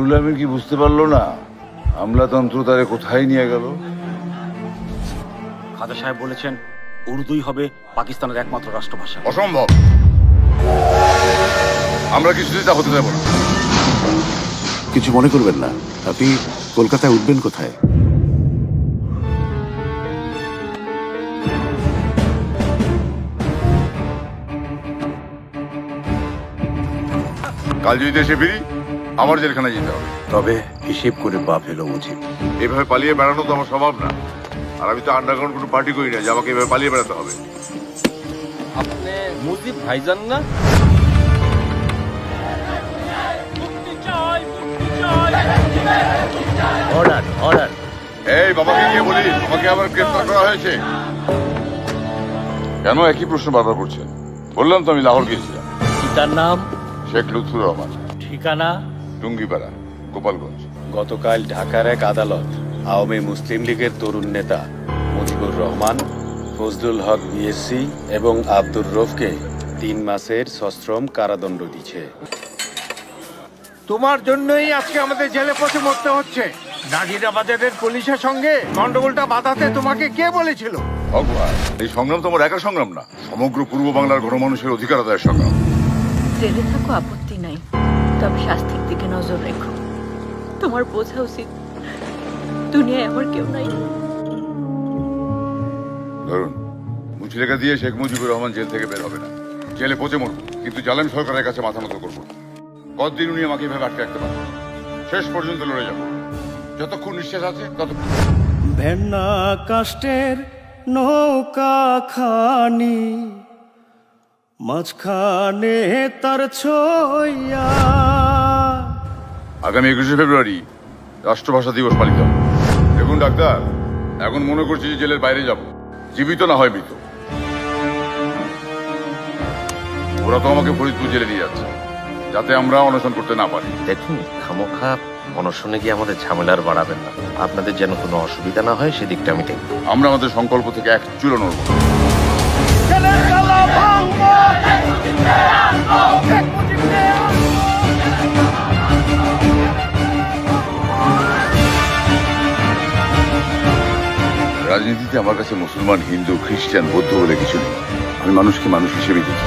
নুরুল আমিন কি বুঝতে পারলো না আমলাতন্ত্র তারে কোথায় নিয়ে গেল? খাজা সাহেব বলেছেন উর্দুই হবে পাকিস্তানের একমাত্র রাষ্ট্রভাষা। অসম্ভব, আমরা কিছুতেই তা হতে দেব না। কিছু মনে করবেন না, আপনি কলকাতায় উঠবেন কোথায়? কাল যদি দেশে ফিরি আমার জেলখানায় যেতে হবে। তবে হিসেব করে পা ফেলো উচিত। এভাবে পালিয়ে বেড়ানো তো আমার স্বভাব না, আর আমি তো আন্ডারগ্রাউন্ড কোনো পার্টি করি না যে আমাকে এভাবে পালিয়ে বেড়াতে হবে। আপনি মুজিব ভাইজান না? Order order. এই বাবাকে গিয়ে বলি তোমাকে আবার গ্রেফতার করা হয়েছে। কেন একই প্রশ্ন বারবার করছেন? বললাম তো আমি লাহোর গিয়েছিলাম। পিতার নাম? শেখ লুৎফুর রহমান। ঠিকানা? টুঙ্গিপাড়া, গোপালগঞ্জ। গতকাল ঢাকার এক আদালত আওয়ামী মুসলিম লীগের তরুণ নেতা মুজিবুর রহমান, ফজলুল হক বিএসসি এবং আব্দুর রফকে 3 মাসের সশ্রম কারাদণ্ড দিয়েছে। তোমার জন্যই আজকে আমাদের জেলে পথে মরতে হচ্ছে। নাজিরাবাদের পুলিশের সঙ্গে গন্ডগোলটা বাঁধাতে তোমাকে কে বলেছিল? ভগবান, এই সংগ্রাম তো আমার একার সংগ্রাম না, সমগ্র পূর্ব বাংলার গণমানুষের অধিকার আদায়ের সংগ্রাম। জেলে থাকো আপত্তি নাই, তবে শাস্তির দিকে নজর রেখো। তোমার বোঝা উচিত দুনিয়ায় আমার কেউ নাই। ধরুন, মুচলেখা দিয়ে শেখ মুজিবুর রহমান জেল থেকে বের হবে না, জেলে পচে মরব, কিন্তু জালেম সরকারের কাছে মাথা নত করবো। কতদিন উনি আমাকে এভাবে আটকে রাখতে পারবেন? শেষ পর্যন্ত লড়ে যাব, যতক্ষণ নিঃশ্বাস আছে ততক্ষণ। ভেন্না কাষ্টের নৌকা খানি মাঝখানে তার ছইয়া। আগামী 21শে ফেব্রুয়ারি রাষ্ট্রভাষা দিবস পালিত হবে। দেখুন ডাক্তার, এখন মনে করছি যে জেলের বাইরে যাব, জীবিত না হয় মৃত। ওরা তো আমাকে ফরিদপুর জেলে নিয়ে যাচ্ছে, যাতে আমরা অনশন করতে না পারি। দেখুন, খামোখা অনশনে গিয়ে আমাদের ঝামেলার বাড়াবেন না। আপনাদের যেন কোনো অসুবিধা না হয় সেদিকটা আমি দেখব। আমরা আমাদের সংকল্প থেকে এক চুলো নড়ব না। রাজনীতিতে আমার কাছে মুসলমান, হিন্দু, খ্রিস্টান, বৌদ্ধ বলে কিছু নেই। আমি মানুষকে মানুষ হিসেবেই দেখি।